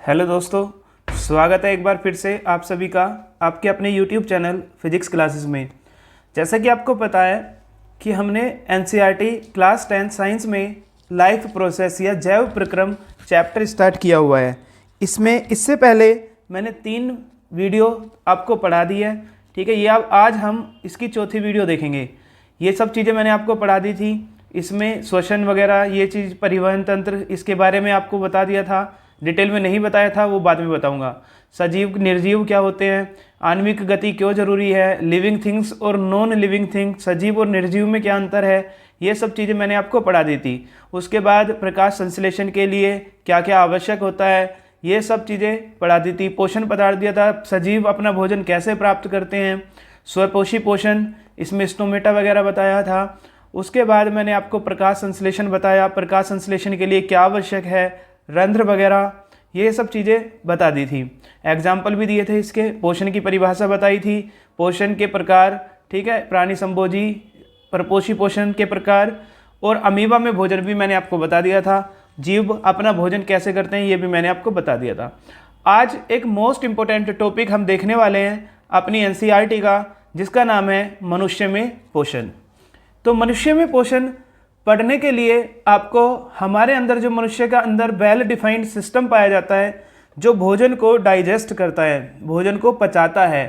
Hello दोस्तों, स्वागत है एक बार फिर से आप सभी का आपके अपने YouTube चैनल फिजिक्स क्लासेस में। जैसा कि आपको पता है कि हमने NCERT क्लास 10 साइंस में लाइफ प्रोसेस या जैव प्रक्रम चैप्टर स्टार्ट किया हुआ है। इसमें इससे पहले मैंने 3 वीडियो आपको पढ़ा दी है, ठीक है। ये अब आज हम इसकी चौथी वीडियो देखेंगे। ये सब चीज़ें मैंने आपको पढ़ा दी थी। इसमें श्वसन वगैरह ये चीज़, परिवहन तंत्र, इसके बारे में आपको बता दिया था। डिटेल में नहीं बताया था, वो बाद में बताऊंगा। सजीव निर्जीव क्या होते हैं, आणविक गति क्यों जरूरी है, लिविंग थिंग्स और नॉन लिविंग थिंग्स, सजीव और निर्जीव में क्या अंतर है, ये सब चीज़ें मैंने आपको पढ़ा दी थी। उसके बाद प्रकाश संश्लेषण के लिए क्या क्या आवश्यक होता है, ये सब चीज़ें पढ़ा दी थी। पोषण पदार्थ दिया था, सजीव अपना भोजन कैसे प्राप्त करते हैं, स्वपोषी पोषण, इसमें स्टोमेटा वगैरह बताया था। उसके बाद मैंने आपको प्रकाश संश्लेषण बताया, प्रकाश संश्लेषण के लिए क्या आवश्यक है, रंध्र वगैरह, ये सब चीज़ें बता दी थी। एग्जाम्पल भी दिए थे इसके। पोषण की परिभाषा बताई थी, पोषण के प्रकार, ठीक है, प्राणी संभोजी, परपोषी पोषण के प्रकार, और अमीबा में भोजन भी मैंने आपको बता दिया था। जीव अपना भोजन कैसे करते हैं ये भी मैंने आपको बता दिया था। आज एक मोस्ट इम्पोर्टेंट टॉपिक हम देखने वाले हैं अपनी NCERT का, जिसका नाम है मनुष्य में पोषण। तो मनुष्य में पोषण पढ़ने के लिए आपको हमारे अंदर, जो मनुष्य का अंदर वेल डिफाइंड सिस्टम पाया जाता है, जो भोजन को डाइजेस्ट करता है, भोजन को पचाता है।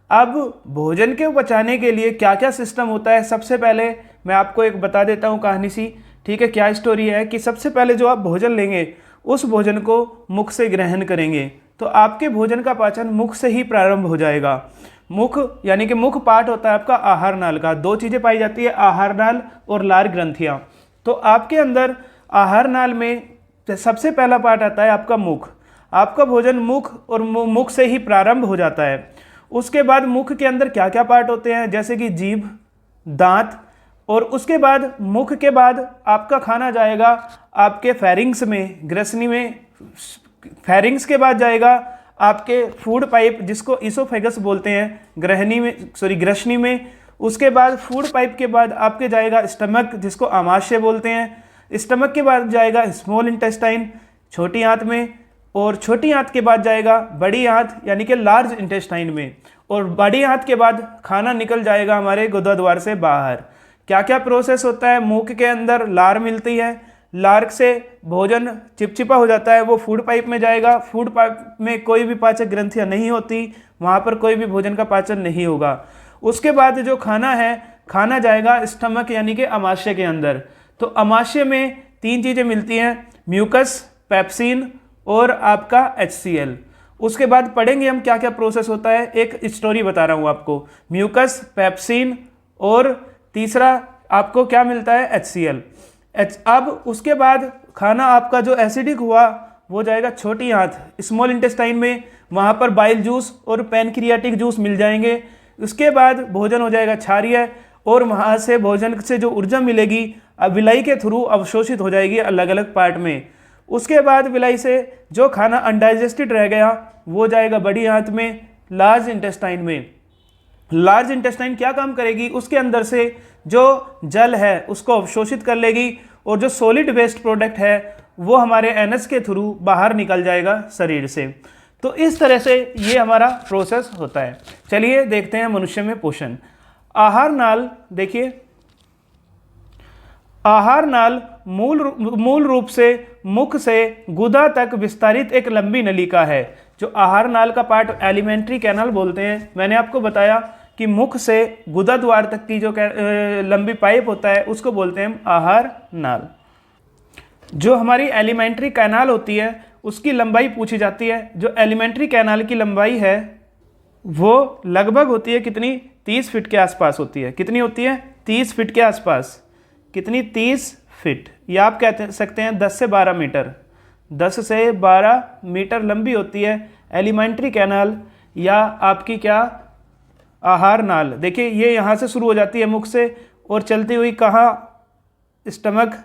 अब भोजन के पचाने के लिए क्या क्या सिस्टम होता है, सबसे पहले मैं आपको एक बता देता हूँ कहानी सी, ठीक है। क्या स्टोरी है कि सबसे पहले जो आप भोजन लेंगे, उस भोजन को मुख से ग्रहण करेंगे, तो आपके भोजन का पाचन मुख से ही प्रारंभ हो जाएगा। मुख यानी कि मुख पार्ट होता है आपका आहार नाल का। 2 चीज़ें पाई जाती है, आहार नाल और लार ग्रंथियाँ। तो आपके अंदर आहार नाल में सबसे पहला पार्ट आता है आपका मुख। आपका भोजन मुख और मुख से ही प्रारंभ हो जाता है। उसके बाद मुख के अंदर क्या क्या पार्ट होते हैं, जैसे कि जीभ, दांत, और उसके बाद मुख के बाद आपका खाना जाएगा आपके फेरिंग्स में, ग्रसनी में। फेरिंग्स के बाद जाएगा आपके फूड पाइप, जिसको इसोफेगस बोलते हैं, ग्रसनी में। उसके बाद फूड पाइप के बाद आपके जाएगा स्टमक, जिसको आमाशय बोलते हैं। स्टमक के बाद जाएगा स्मॉल इंटेस्टाइन, छोटी आंत में, और छोटी आंत के बाद जाएगा बड़ी आंत यानी कि लार्ज इंटेस्टाइन में, और बड़ी आंत के बाद खाना निकल जाएगा हमारे गुदा द्वार से बाहर। क्या क्या प्रोसेस होता है, मुख के अंदर लार मिलती है, लार्क से भोजन चिपचिपा हो जाता है, वो फूड पाइप में जाएगा। फूड पाइप में कोई भी पाचक ग्रंथियां नहीं होती, वहाँ पर कोई भी भोजन का पाचन नहीं होगा। उसके बाद जो खाना है, खाना जाएगा स्टमक यानी कि अमाशय के अंदर। तो अमाशय में 3 चीज़ें मिलती हैं, म्यूकस, पेप्सिन और आपका HCl। उसके बाद पढ़ेंगे हम क्या क्या प्रोसेस होता है। एक स्टोरी बता रहा हूँ आपको, म्यूकस, पेप्सिन, और तीसरा आपको क्या मिलता है, HCl। अब उसके बाद खाना आपका जो एसिडिक हुआ वो जाएगा छोटी आंत, स्मॉल इंटेस्टाइन में, वहाँ पर बाइल जूस और पैनक्रियाटिक जूस मिल जाएंगे। उसके बाद भोजन हो जाएगा क्षारीय, और वहाँ से भोजन से जो ऊर्जा मिलेगी विलाई के थ्रू अवशोषित हो जाएगी अलग अलग पार्ट में। उसके बाद विलाई से जो खाना अनडाइजेस्टेड रह गया वो जाएगा बड़ी आंत में, लार्ज इंटेस्टाइन में। लार्ज इंटेस्टाइन क्या काम करेगी, उसके अंदर से जो जल है उसको अवशोषित कर लेगी, और जो सॉलिड वेस्ट प्रोडक्ट है वो हमारे एनस के थ्रू बाहर निकल जाएगा शरीर से। तो इस तरह से ये हमारा प्रोसेस होता है। चलिए देखते हैं मनुष्य में पोषण। आहार नाल, देखिए आहार नाल मूल रूप से मुख से गुदा तक विस्तारित एक लंबी नलिका है। जो आहार नाल का पार्ट एलिमेंट्री कैनाल बोलते हैं, मैंने आपको बताया कि मुख से गुदा द्वार तक की जो लंबी पाइप होता है उसको बोलते हैं आहार नाल। जो हमारी एलिमेंट्री कैनाल होती है उसकी लंबाई पूछी जाती है। जो एलिमेंट्री कैनाल की लंबाई है वो लगभग होती है कितनी, 30 फीट के आसपास होती है। कितनी होती है, 30 फीट के आसपास। कितनी, 30 फीट, या आप कह सकते हैं 10 से 12 मीटर। 10 से 12 मीटर लंबी होती है एलिमेंट्री कैनाल, या आपकी क्या, आहार नाल। देखिए ये यहाँ से शुरू हो जाती है मुख से, और चलती हुई कहाँ, स्टमक,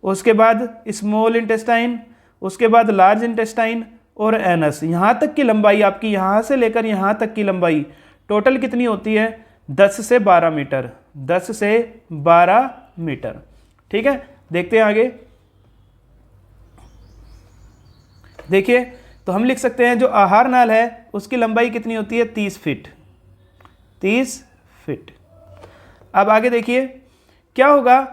उसके बाद स्मॉल इंटेस्टाइन, उसके बाद लार्ज इंटेस्टाइन और एनस। यहाँ तक की लंबाई आपकी, यहाँ से लेकर यहाँ तक की लंबाई टोटल कितनी होती है, 10 से 12 मीटर। 10 से 12 मीटर, ठीक है। देखते हैं आगे। देखिए, तो हम लिख सकते हैं जो आहार नाल है उसकी लंबाई कितनी होती है, 30 फीट, 30 फीट। अब आगे देखिए क्या होगा,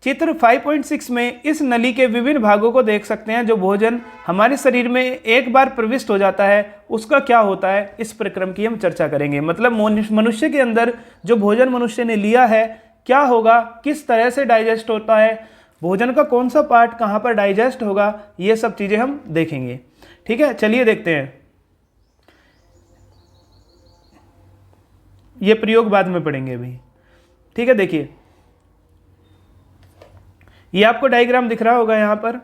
चित्र 5.6 में इस नली के विभिन्न भागों को देख सकते हैं। जो भोजन हमारे शरीर में एक बार प्रविष्ट हो जाता है उसका क्या होता है, इस प्रक्रम की हम चर्चा करेंगे। मतलब मनुष्य के अंदर जो भोजन मनुष्य ने लिया है क्या होगा, किस तरह से डाइजेस्ट होता है, भोजन का कौन सा पार्ट कहाँ पर डाइजेस्ट होगा, ये सब चीज़ें हम देखेंगे। ठीक है, चलिए देखते हैं। ये प्रयोग बाद में पढ़ेंगे अभी। ठीक है, देखिए ये आपको डायग्राम दिख रहा होगा। यहाँ पर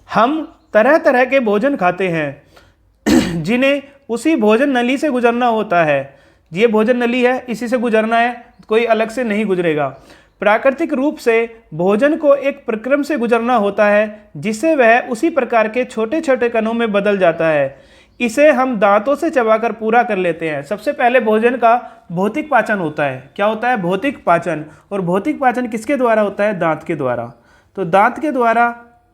हम तरह तरह के भोजन खाते हैं जिन्हें उसी भोजन नली से गुजरना होता है। ये भोजन नली है, इसी से गुजरना है, कोई अलग से नहीं गुजरेगा। प्राकृतिक रूप से भोजन को एक प्रक्रम से गुजरना होता है जिससे वह उसी प्रकार के छोटे छोटे कणों में बदल जाता है। इसे हम दांतों से चबाकर पूरा कर लेते हैं। सबसे पहले भोजन का भौतिक पाचन होता है। क्या होता है, भौतिक पाचन। और भौतिक पाचन किसके द्वारा होता है, दांत के द्वारा। तो दांत के द्वारा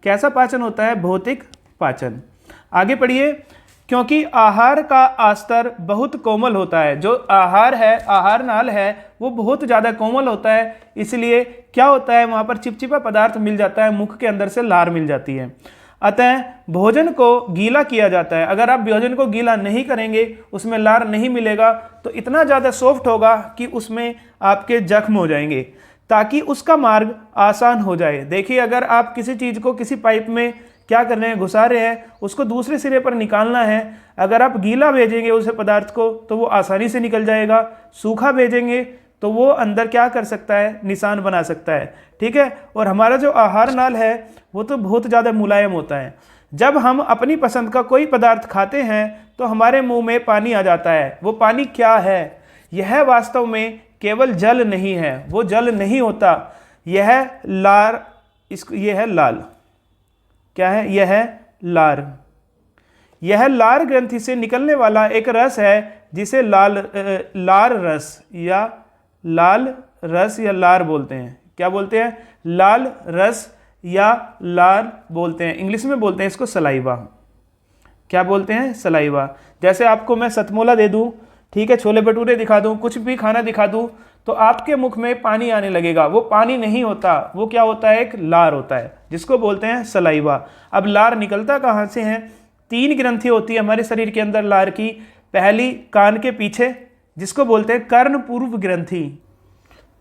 कैसा पाचन होता है, भौतिक पाचन। आगे पढ़िए, क्योंकि आहार का आस्तर बहुत कोमल होता है। जो आहार है, आहार नाल है, वो बहुत ज़्यादा कोमल होता है, इसलिए क्या होता है वहाँ पर चिपचिपा पदार्थ मिल जाता है, मुख के अंदर से लार मिल जाती है। अतः भोजन को गीला किया जाता है। अगर आप भोजन को गीला नहीं करेंगे, उसमें लार नहीं मिलेगा, तो इतना ज़्यादा सॉफ्ट होगा कि उसमें आपके जख्म हो जाएंगे, ताकि उसका मार्ग आसान हो जाए। देखिए, अगर आप किसी चीज़ को किसी पाइप में क्या कर रहे हैं, घुसा रहे हैं, उसको दूसरे सिरे पर निकालना है। अगर आप गीला भेजेंगे उस पदार्थ को तो वो आसानी से निकल जाएगा। सूखा भेजेंगे तो वो अंदर क्या कर सकता है, निशान बना सकता है। ठीक है, और हमारा जो आहार नाल है वो तो बहुत ज़्यादा मुलायम होता है। जब हम अपनी पसंद का कोई पदार्थ खाते हैं तो हमारे मुंह में पानी आ जाता है। वो पानी क्या है, यह वास्तव में केवल जल नहीं है, वो जल नहीं होता, यह लार, यह है लाल। क्या है, यह है लार। यह लार ग्रंथि से निकलने वाला एक रस है जिसे लार रस या लाल रस या लार बोलते हैं। क्या बोलते हैं, लाल रस या लार बोलते हैं। इंग्लिश में बोलते हैं इसको सलाइवा। क्या बोलते हैं, सलाइवा। जैसे आपको मैं सतमोला दे दूं, ठीक है, छोले भटूरे दिखा दूं, कुछ भी खाना दिखा दूं, तो आपके मुख में पानी आने लगेगा। वो पानी नहीं होता, वो क्या होता है, एक लार होता है, जिसको बोलते हैं सलाइवा। अब लार निकलता कहाँ से है, 3 ग्रंथि होती है हमारे शरीर के अंदर लार की। पहली कान के पीछे, जिसको बोलते हैं कर्ण पूर्व ग्रंथि।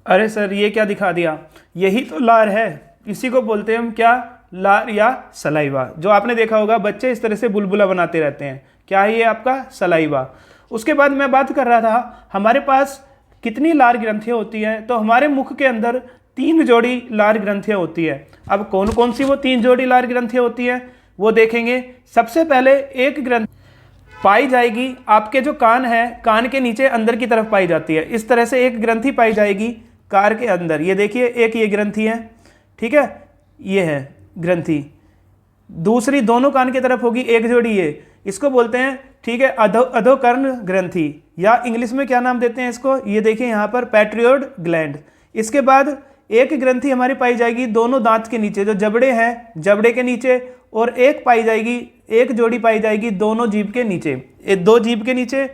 अरे सर ये क्या दिखा दिया, यही तो लार है, इसी को बोलते हैं हम क्या, लार या सलाइवा। जो आपने देखा होगा बच्चे इस तरह से बुलबुला बनाते रहते हैं, क्या है ये आपका सलाइवा। उसके बाद मैं बात कर रहा था हमारे पास कितनी लार ग्रंथियाँ होती हैं, तो हमारे मुख के अंदर 3 जोड़ी लार ग्रंथियाँ होती है। अब कौन कौन सी वो 3 जोड़ी लार ग्रंथियाँ होती हैं वो देखेंगे। सबसे पहले एक ग्रंथि पाई जाएगी आपके जो कान है, कान के नीचे अंदर की तरफ पाई जाती है। इस तरह से एक ग्रंथि पाई जाएगी कार के अंदर। ये देखिए, एक ये ग्रंथि है, ठीक है, ये है ग्रंथि। दूसरी दोनों कान की तरफ होगी एक जोड़ी, ये इसको बोलते हैं, ठीक है, अधोकर्ण ग्रंथि, या इंग्लिश में क्या नाम देते हैं इसको, ये देखिए यहाँ पर पैट्रियोड ग्लैंड। इसके बाद एक ग्रंथि हमारी पाई जाएगी दोनों दांत के नीचे, जो जबड़े हैं जबड़े के नीचे, और एक पाई जाएगी, एक जोड़ी पाई जाएगी दोनों जीभ के नीचे। 2 जीभ के नीचे,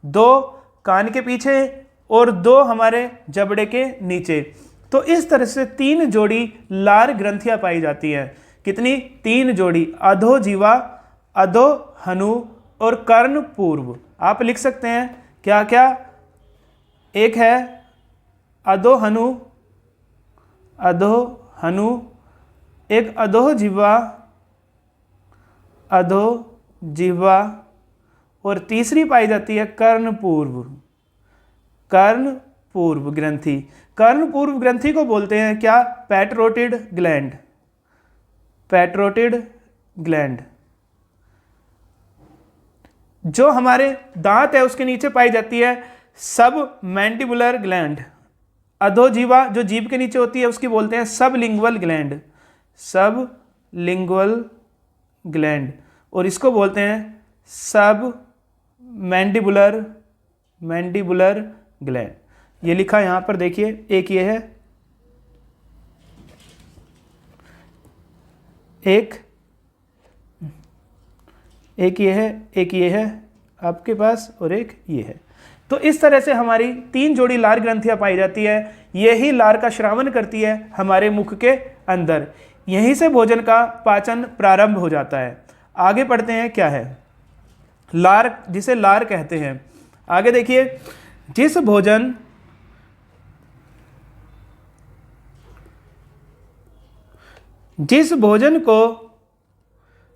2 कान के पीछे और 2 हमारे जबड़े के नीचे। तो इस तरह से 3 जोड़ी लार ग्रंथियां पाई जाती हैं। कितनी, 3 जोड़ी, अधोजीवा, अधोहनु और कर्ण पूर्व। आप लिख सकते हैं क्या क्या, एक है अधोहनु, अधोहनु, एक अधोजिह्वा, अधोजिह्वा, और तीसरी पाई जाती है कर्ण पूर्व, कर्ण पूर्व ग्रंथि। कर्ण पूर्व ग्रंथि को बोलते हैं क्या, पैट्रोटिड ग्लैंड, पैट्रोटिड ग्लैंड। जो हमारे दांत है उसके नीचे पाई जाती है सब मैंडिबुलर ग्लैंड। अधोजीवा जो जीभ के नीचे होती है उसकी बोलते हैं सब लिंगुअल ग्लैंड, सब लिंगुअल ग्लैंड, और इसको बोलते हैं सब मैंडिबुलर, मैंडिबुलर ग्लैंड। ये लिखा यहाँ पर देखिए, एक ये है, एक एक ये है, एक ये है आपके पास और एक ये है। तो इस तरह से हमारी 3 जोड़ी लार ग्रंथियां पाई जाती है। यही लार का श्रावण करती है हमारे मुख के अंदर। यहीं से भोजन का पाचन प्रारंभ हो जाता है। आगे पढ़ते हैं क्या है लार, जिसे लार कहते हैं। आगे देखिए, जिस भोजन को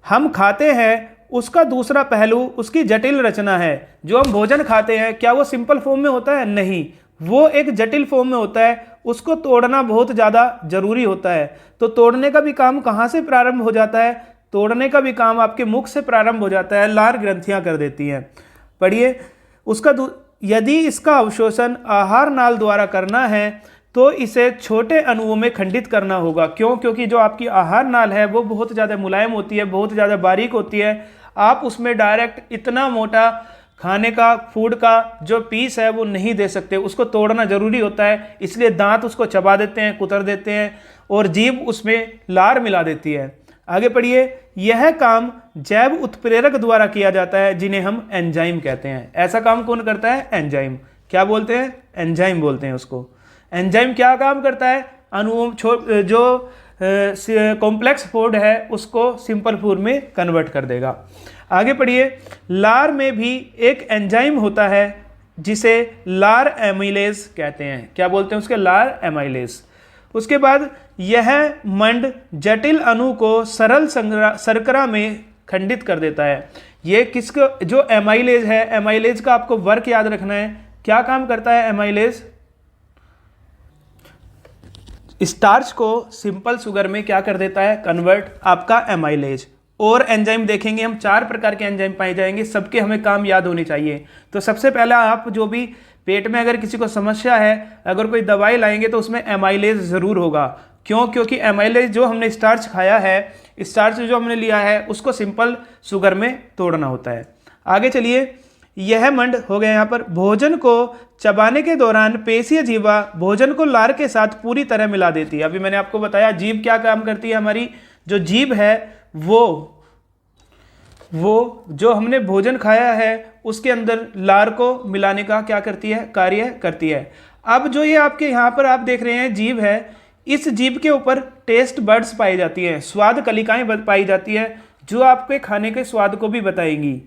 हम खाते हैं उसका दूसरा पहलू उसकी जटिल रचना है। जो हम भोजन खाते हैं क्या वो सिंपल फॉर्म में होता है? नहीं, वो एक जटिल फॉर्म में होता है। उसको तोड़ना बहुत ज़्यादा जरूरी होता है। तो तोड़ने का भी काम कहाँ से प्रारंभ हो जाता है? तोड़ने का भी काम आपके मुख से प्रारंभ हो जाता है, लार ग्रंथियाँ कर देती हैं। पढ़िए, यदि इसका अवशोषण आहार नाल द्वारा करना है तो इसे छोटे अणुओं में खंडित करना होगा। क्यों? क्योंकि जो आपकी आहार नाल है वो बहुत ज़्यादा मुलायम होती है, बहुत ज़्यादा बारीक होती है। आप उसमें डायरेक्ट इतना मोटा खाने का, फूड का जो पीस है वो नहीं दे सकते, उसको तोड़ना जरूरी होता है। इसलिए दांत उसको चबा देते हैं, कुतर देते हैं और जीभ उसमें लार मिला देती है। आगे पढ़िए, यह काम जैव उत्प्रेरक द्वारा किया जाता है जिन्हें हम एंजाइम कहते हैं। ऐसा काम कौन करता है? एंजाइम। क्या बोलते हैं? एंजाइम बोलते हैं उसको। एंजाइम क्या काम करता है? अणुओं जो कॉम्प्लेक्स फूड है उसको सिंपल फूड में कन्वर्ट कर देगा। आगे पढ़िए, लार में भी एक एंजाइम होता है जिसे लार एमाइलेज कहते हैं। क्या बोलते हैं उसके? लार एमाइलेज। उसके बाद यह मंड जटिल अणु को सरल शर्करा में खंडित कर देता है। ये किसको? जो एमाइलेज है, एमाइलेज का आपको वर्क याद रखना है। क्या काम करता है एमाइलेज? स्टार्च को सिंपल शुगर में क्या कर देता है? कन्वर्ट, आपका एमाइलेज। और एंजाइम देखेंगे हम, 4 प्रकार के एंजाइम पाए जाएंगे, सबके हमें काम याद होने चाहिए। तो सबसे पहला, आप जो भी पेट में अगर किसी को समस्या है, अगर कोई दवाई लाएंगे तो उसमें एमाइलेज ज़रूर होगा। क्यों? क्योंकि एमाइलेज जो हमने स्टार्च खाया है, स्टार्च जो हमने लिया है उसको सिंपल शुगर में तोड़ना होता है। आगे चलिए, यह मंड हो गया यहाँ पर। भोजन को चबाने के दौरान पेशीय जीवा भोजन को लार के साथ पूरी तरह मिला देती है। अभी मैंने आपको बताया जीभ क्या काम करती है। हमारी जो जीभ है वो जो हमने भोजन खाया है उसके अंदर लार को मिलाने का क्या करती है? कार्य करती है। अब जो ये आपके यहाँ पर आप देख रहे हैं जीभ है, इस जीभ के ऊपर टेस्ट बड्स पाई जाती हैं, स्वाद कलिकाएं पाई जाती है, जो आपके खाने के स्वाद को भी बताएंगी।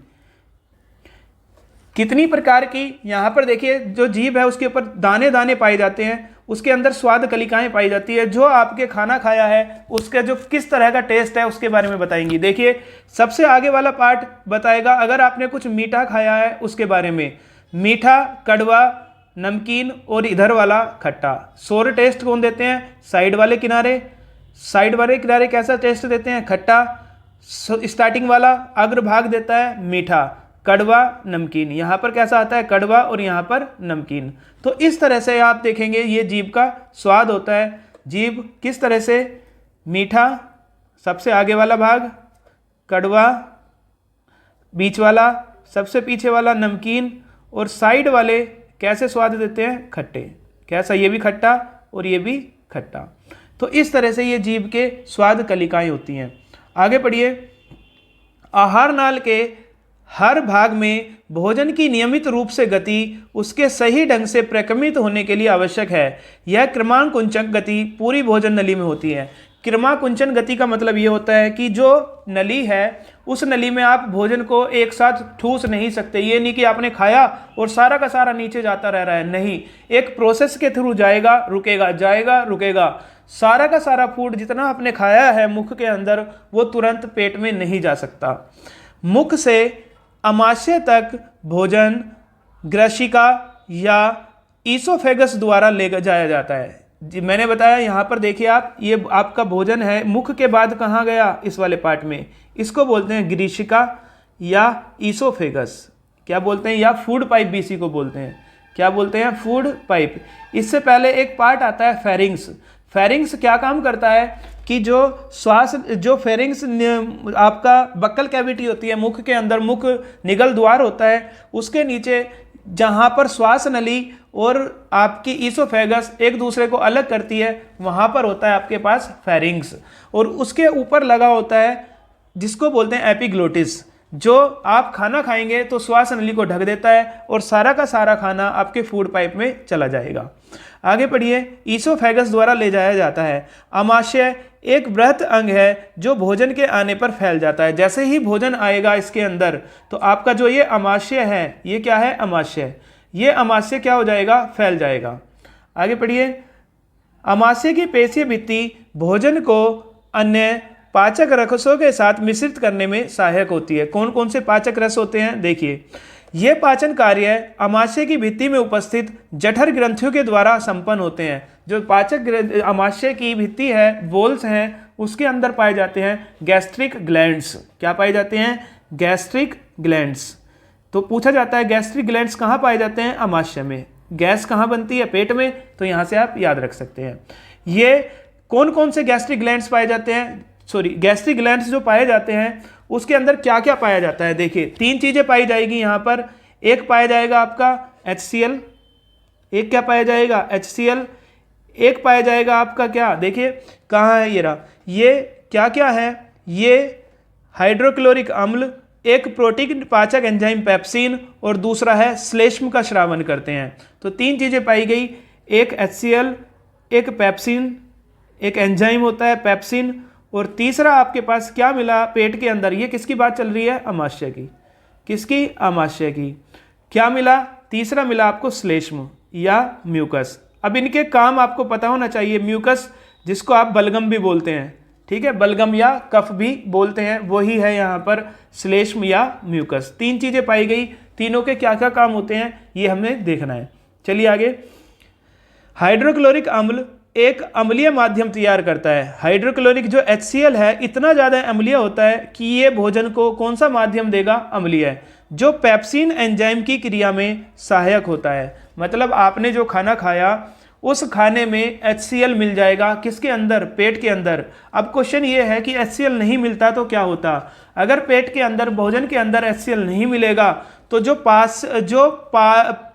कितनी प्रकार की? यहाँ पर देखिए, जो जीभ है उसके ऊपर दाने दाने पाए जाते हैं, उसके अंदर स्वाद कलिकाएं पाई जाती है, जो आपके खाना खाया है उसका जो किस तरह का टेस्ट है उसके बारे में बताएंगी। देखिए, सबसे आगे वाला पार्ट बताएगा अगर आपने कुछ मीठा खाया है उसके बारे में। मीठा, कड़वा, नमकीन और इधर वाला खट्टा। सोर टेस्ट कौन देते हैं? साइड वाले किनारे कैसा टेस्ट देते हैं? खट्टा। स्टार्टिंग वाला अग्रभाग देता है मीठा, कड़वा, नमकीन। यहाँ पर कैसा आता है? कड़वा और यहाँ पर नमकीन। तो इस तरह से आप देखेंगे ये जीभ का स्वाद होता है। जीभ किस तरह से? मीठा सबसे आगे वाला भाग, कड़वा बीच वाला, सबसे पीछे वाला नमकीन, और साइड वाले कैसे स्वाद देते हैं? खट्टे। कैसा? ये भी खट्टा और ये भी खट्टा। तो इस तरह से ये जीभ के स्वाद कलिकाएं होती हैं। आगे पढ़िए, आहार नाल के हर भाग में भोजन की नियमित रूप से गति उसके सही ढंग से प्रक्रमित होने के लिए आवश्यक है। यह क्रमांकुंचक गति पूरी भोजन नली में होती है। क्रमाकुंचन गति का मतलब ये होता है कि जो नली है उस नली में आप भोजन को एक साथ ठूस नहीं सकते। ये नहीं कि आपने खाया और सारा का सारा नीचे जाता रह रहा है, नहीं, एक प्रोसेस के थ्रू जाएगा, रुकेगा, जाएगा, रुकेगा। सारा का सारा फूड जितना आपने खाया है मुख के अंदर वो तुरंत पेट में नहीं जा सकता। मुख से अमाशय तक भोजन ग्रशिका या ईसोफेगस द्वारा ले जाया जाता है। जी मैंने बताया, यहाँ पर देखिए आप, ये आपका भोजन है, मुख के बाद कहाँ गया? इस वाले पार्ट में। इसको बोलते हैं ग्रीशिका या ईसोफेगस। क्या बोलते हैं? या फूड पाइप भी इसी को बोलते हैं। क्या बोलते हैं? Food pipe. इससे पहले एक पार्ट आता है फेरिंग्स। फेरिंग्स क्या काम करता है कि जो श्वास, जो फेरिंग्स आपका बक्कल कैविटी होती है मुख के अंदर, मुख निगल द्वार होता है, उसके नीचे जहाँ पर श्वास नली और आपकी ईसोफेगस एक दूसरे को अलग करती है, वहाँ पर होता है आपके पास फेरिंग्स। और उसके ऊपर लगा होता है जिसको बोलते हैं एपिग्लोटिस। जो आप खाना खाएंगे तो श्वास नली को ढक देता है और सारा का सारा खाना आपके फूड पाइप में चला जाएगा। आगे पढ़िए, ईसोफेगस द्वारा ले जाया जाता है। आमाशय एक बृहत अंग है जो भोजन के आने पर फैल जाता है। जैसे ही भोजन आएगा इसके अंदर तो आपका जो ये आमाशय है, ये क्या है, आमाशय, ये आमाशय क्या हो जाएगा, फैल जाएगा। आगे पढ़िए, आमाशय की पेशीय भित्ति भोजन को अन्य पाचक रसों के साथ मिश्रित करने में सहायक होती है। कौन कौन से पाचक रस होते हैं, देखिए, ये पाचन कार्य आमाशय की भित्ति में उपस्थित जठर ग्रंथियों के द्वारा संपन्न होते हैं। जो पाचक आमाशय की भित्ति है, वॉल्स हैं, उसके अंदर पाए जाते हैं गैस्ट्रिक ग्लैंड्स। क्या पाए जाते हैं, गैस्ट्रिक ग्लैंड्स। तो पूछा जाता है गैस्ट्रिक ग्लैंड्स कहाँ पाए जाते हैं, आमाशय में। गैस कहाँ बनती है, पेट में, तो यहाँ से आप याद रख सकते हैं। ये कौन कौन से गैस्ट्रिक ग्लैंड्स पाए जाते हैं, गैस्ट्रिक ग्लैंड्स जो पाए जाते हैं उसके अंदर क्या क्या पाया जाता है। देखिए, 3 चीजें पाई जाएगी यहाँ पर। एक पाया जाएगा आपका HCl, एक क्या पाया जाएगा, HCl, एक पाया जाएगा आपका क्या, देखिए कहाँ है, ये रहा, ये क्या क्या है, ये हाइड्रोक्लोरिक अम्ल, एक प्रोटीन पाचक एंजाइम पेप्सिन, और दूसरा है श्लेष्म का श्रावण करते हैं। तो 3 चीजें पाई गई, एक HCl, एक पेप्सिन, एक एंजाइम होता है पेप्सिन, और तीसरा आपके पास क्या मिला पेट के अंदर। ये किसकी बात चल रही है, आमाशय की। किसकी, आमाशय की। क्या मिला, तीसरा मिला आपको श्लेष्म या म्यूकस। अब इनके काम आपको पता होना चाहिए। म्यूकस जिसको आप बलगम भी बोलते हैं, ठीक है, बलगम या कफ भी बोलते हैं, वही है यहाँ पर श्लेष्म या म्यूकस। 3 चीजें पाई गई, तीनों के क्या क्या काम होते हैं ये हमें देखना है। चलिए आगे, हाइड्रोक्लोरिक अम्ल एक अम्लीय माध्यम तैयार करता है। हाइड्रोक्लोरिक जो HCl है इतना ज़्यादा अम्लीय होता है कि ये भोजन को कौन सा माध्यम देगा, अम्लीय, जो पेप्सिन एंजाइम की क्रिया में सहायक होता है। मतलब आपने जो खाना खाया उस खाने में HCl मिल जाएगा, किसके अंदर, पेट के अंदर। अब क्वेश्चन ये है कि HCl नहीं मिलता तो क्या होता। अगर पेट के अंदर, भोजन के अंदर HCl नहीं मिलेगा तो जो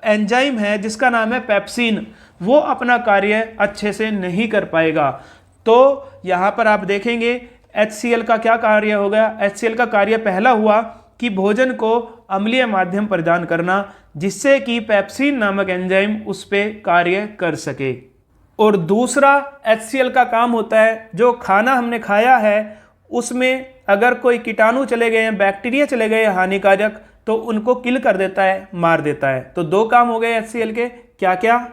एंजाइम है जिसका नाम है पेप्सिन, वो अपना कार्य अच्छे से नहीं कर पाएगा। तो यहाँ पर आप देखेंगे HCl का क्या कार्य हो गया। HCl का कार्य पहला हुआ कि भोजन को अम्लीय माध्यम प्रदान करना, जिससे कि पेप्सिन नामक एंजाइम उस पर कार्य कर सके। और दूसरा HCl का काम होता है, जो खाना हमने खाया है उसमें अगर कोई कीटाणु चले गए हैं, बैक्टीरिया चले गए हानिकारक, तो उनको किल कर देता है, मार देता है। तो 2 काम हो गए HCl के। क्या क्या,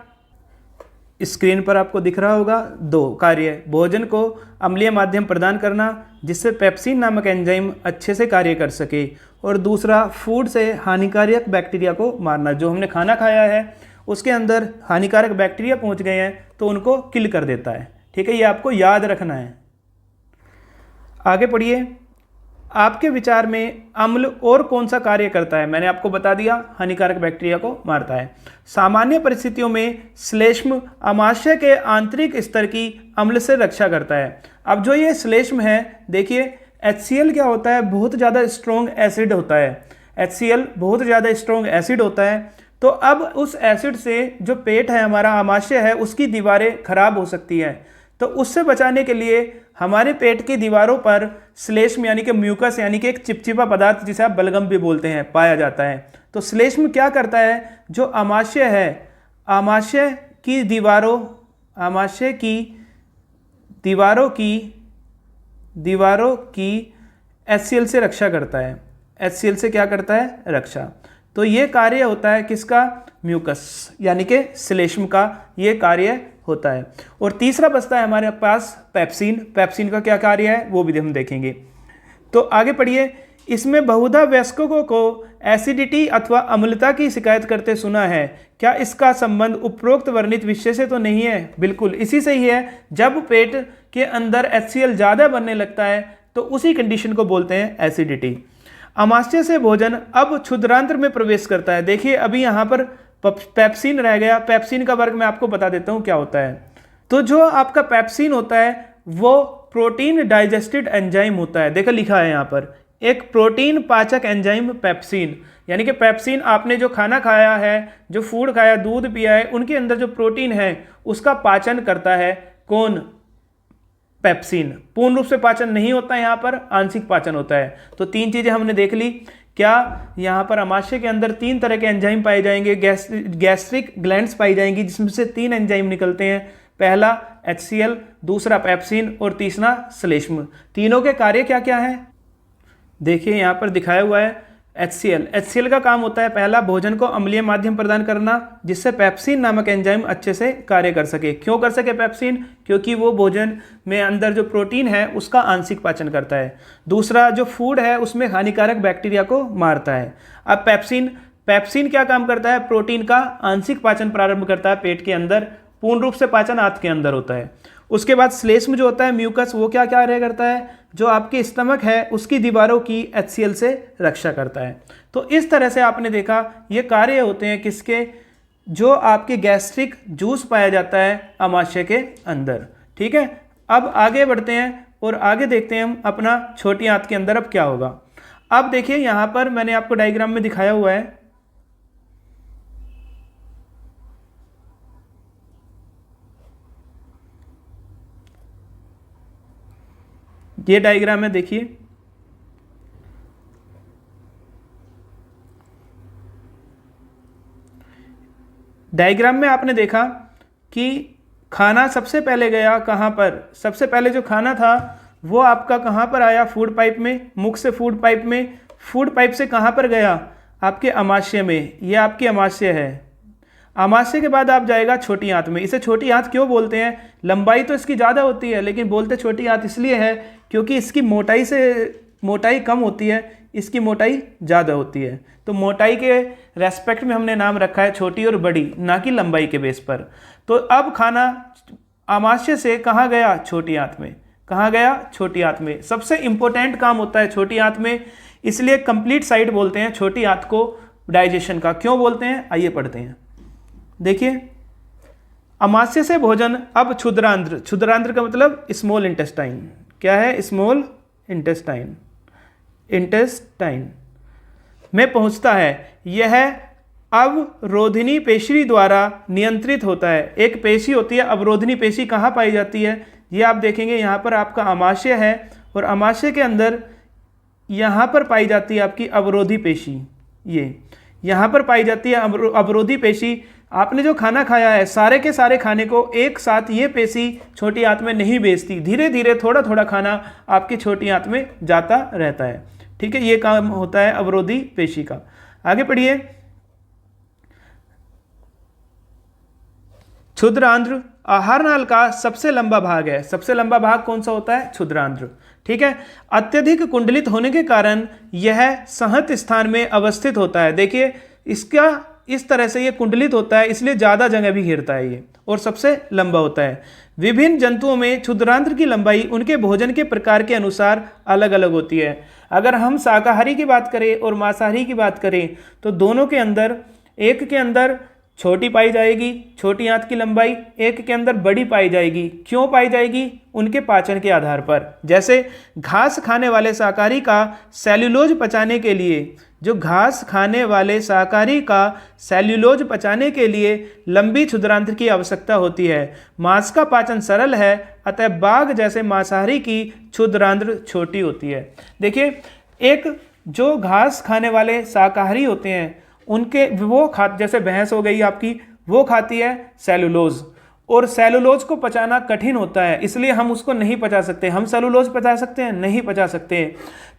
स्क्रीन पर आपको दिख रहा होगा, 2 कार्य। भोजन को अम्लीय माध्यम प्रदान करना जिससे पेप्सिन नामक एंजाइम अच्छे से कार्य कर सके, और दूसरा फूड से हानिकारक बैक्टीरिया को मारना। जो हमने खाना खाया है उसके अंदर हानिकारक बैक्टीरिया पहुंच गए हैं तो उनको किल कर देता है। ठीक है, ये आपको याद रखना है। आगे पढ़िए, आपके विचार में अम्ल और कौन सा कार्य करता है। मैंने आपको बता दिया, हानिकारक बैक्टीरिया को मारता है। सामान्य परिस्थितियों में श्लेष्म आमाशय के आंतरिक स्तर की अम्ल से रक्षा करता है। अब जो ये श्लेष्म है, देखिए HCl क्या होता है, बहुत ज़्यादा स्ट्रॉन्ग एसिड होता है। HCl बहुत ज़्यादा स्ट्रॉन्ग एसिड होता है। तो अब उस एसिड से जो पेट है हमारा, आमाशय है, उसकी दीवारें खराब हो सकती हैं। तो उससे बचाने के लिए हमारे पेट की दीवारों पर श्लेष्म यानी कि म्यूकस यानी कि एक चिपचिपा पदार्थ जिसे आप बलगम भी बोलते हैं, पाया जाता है। तो श्लेष्म क्या करता है, जो आमाशय है, आमाशय की दीवारों की HCl से रक्षा करता है। HCl से क्या करता है, रक्षा। तो ये कार्य होता है किसका, म्यूकस यानी कि श्लेष्म का ये कार्य होता है। और तीसरा बचता है हमारे पास पेप्सिन। पेप्सिन का क्या कार्य है वो भी हम देखेंगे। तो आगे पढ़िए, इसमें बहुधा वयस्कों को एसिडिटी अथवा अम्लता की शिकायत करते सुना है। क्या इसका संबंध उपरोक्त वर्णित विषय से तो नहीं है? बिल्कुल इसी से ही है। जब पेट के अंदर HCl ज़्यादा बनने लगता है तो उसी कंडीशन को बोलते हैं एसिडिटी। आमाशय से भोजन अब क्षुद्रांत्र में प्रवेश करता है। देखिए अभी यहाँ पर पेप्सिन रह गया। पेप्सिन का वर्ग मैं आपको बता देता हूँ क्या होता है। तो जो आपका पेप्सिन होता है वो प्रोटीन डाइजेस्टेड एंजाइम होता है। देखो लिखा है यहाँ पर, एक प्रोटीन पाचक एंजाइम पेप्सिन, यानी कि पेप्सिन आपने जो खाना खाया है, जो फूड खाया, दूध पिया है, उनके अंदर जो प्रोटीन है उसका पाचन करता है। कौन? पेप्सिन। पूर्ण रूप से पाचन नहीं होता है, यहाँ पर आंशिक पाचन होता है। तो 3 चीज़ें हमने देख ली। क्या यहाँ पर अमाशय के अंदर 3 तरह के एंजाइम पाए जाएंगे, गैस्ट्रिक ग्लैंड्स पाई जाएंगी, जिसमें से 3 एंजाइम निकलते हैं। पहला HCl, दूसरा पेप्सिन और तीसरा श्लेष्म। तीनों के कार्य क्या क्या है देखिए यहाँ पर दिखाया हुआ है। HCl का काम होता है पहला, भोजन को अम्लीय माध्यम प्रदान करना, जिससे पेप्सिन नामक एंजाइम अच्छे से कार्य कर सके। क्यों कर सके पेप्सिन? क्योंकि वो भोजन में अंदर जो प्रोटीन है उसका आंशिक पाचन करता है। दूसरा जो फूड है उसमें हानिकारक बैक्टीरिया को मारता है। अब पेप्सिन क्या काम करता है? प्रोटीन का आंशिक पाचन प्रारंभ करता है पेट के अंदर, पूर्ण रूप से पाचन आंत के अंदर होता है। उसके बाद श्लेष्म जो होता है, म्यूकस, वो क्या कार्य करता है? जो आपके स्टमक है उसकी दीवारों की HCl से रक्षा करता है। तो इस तरह से आपने देखा ये कार्य होते हैं किसके? जो आपके गैस्ट्रिक जूस पाया जाता है अमाशय के अंदर। ठीक है, अब आगे बढ़ते हैं और आगे देखते हैं हम अपना छोटी आंत के अंदर अब क्या होगा। अब देखिए यहाँ पर मैंने आपको डायग्राम में दिखाया हुआ है। ये डायग्राम है, देखिए। डायग्राम में आपने देखा कि खाना सबसे पहले गया कहाँ पर? सबसे पहले जो खाना था वो आपका कहाँ पर आया? फूड पाइप में, मुख से फूड पाइप में। फूड पाइप से कहाँ पर गया? आपके अमाशय में। ये आपकी अमाशय है। अमाशय के बाद आप जाएगा छोटी आंत में। इसे छोटी आंत क्यों बोलते हैं? लंबाई तो इसकी ज़्यादा होती है, लेकिन बोलते छोटी आंत इसलिए है क्योंकि इसकी मोटाई कम होती है, इसकी मोटाई ज़्यादा होती है। तो मोटाई के रेस्पेक्ट में हमने नाम रखा है छोटी और बड़ी, ना कि लंबाई के बेस पर। तो अब खाना अमाशय से कहाँ गया? छोटी आंत में। कहाँ गया? छोटी आंत में। सबसे इंपॉर्टेंट काम होता है छोटी आंत में, इसलिए कंप्लीट साइट बोलते हैं छोटी आंत को डाइजेशन का। क्यों बोलते हैं? आइए पढ़ते हैं। देखिए, अमाशय से भोजन अब क्षुद्रांध्र। क्षुद्रांध्र का मतलब स्मॉल इंटेस्टाइन। क्या है? स्मॉल इंटेस्टाइन में पहुंचता है। यह अवरोधिनी पेशी द्वारा नियंत्रित होता है। एक पेशी होती है अवरोधिनी पेशी, कहाँ पाई जाती है? ये आप देखेंगे यहाँ पर आपका अमाशय है और अमाशय के अंदर यहाँ पर पाई जाती है आपकी अवरोधी पेशी। ये यहाँ पर पाई जाती है अवरोधी पेशी। आपने जो खाना खाया है, सारे के सारे खाने को एक साथ ये पेशी छोटी आंत में नहीं भेजती, धीरे धीरे थोड़ा थोड़ा खाना आपकी छोटी आंत में जाता रहता है। ठीक है, ये काम होता है अवरोधी पेशी का। आगे पढ़िए। क्षुद्रांध्र आहार नाल का सबसे लंबा भाग है। सबसे लंबा भाग कौन सा होता है? क्षुद्रांध्र। ठीक है, अत्यधिक कुंडलित होने के कारण यह संहत स्थान में अवस्थित होता है। देखिए, इसका इस तरह से ये कुंडलित होता है, इसलिए ज़्यादा जगह भी घेरता है ये, और सबसे लंबा होता है। विभिन्न जंतुओं में क्षुद्रांध्र की लंबाई उनके भोजन के प्रकार के अनुसार अलग अलग होती है। अगर हम शाकाहारी की बात करें और मांसाहारी की बात करें तो दोनों के अंदर, एक के अंदर छोटी पाई जाएगी छोटी आंत की लंबाई, एक के अंदर बड़ी पाई जाएगी। क्यों पाई जाएगी? उनके पाचन के आधार पर। जैसे घास खाने वाले शाकाहारी का सेल्यूलोज पचाने के लिए, जो घास खाने वाले शाकाहारी का सेल्यूलोज पचाने के लिए लंबी क्षुद्रांध्र की आवश्यकता होती है। मांस का पाचन सरल है, अतः बाघ जैसे मांसाहारी की क्षुद्रांध्र छोटी होती है। देखिए, एक जो घास खाने वाले शाकाहारी होते हैं उनके जैसे भैंस हो गई आपकी, वो खाती है सेलुलोज, और सेलुलोज को पचाना कठिन होता है, इसलिए हम उसको नहीं पचा सकते। हम सेलुलोज पचा सकते हैं? नहीं पचा सकते।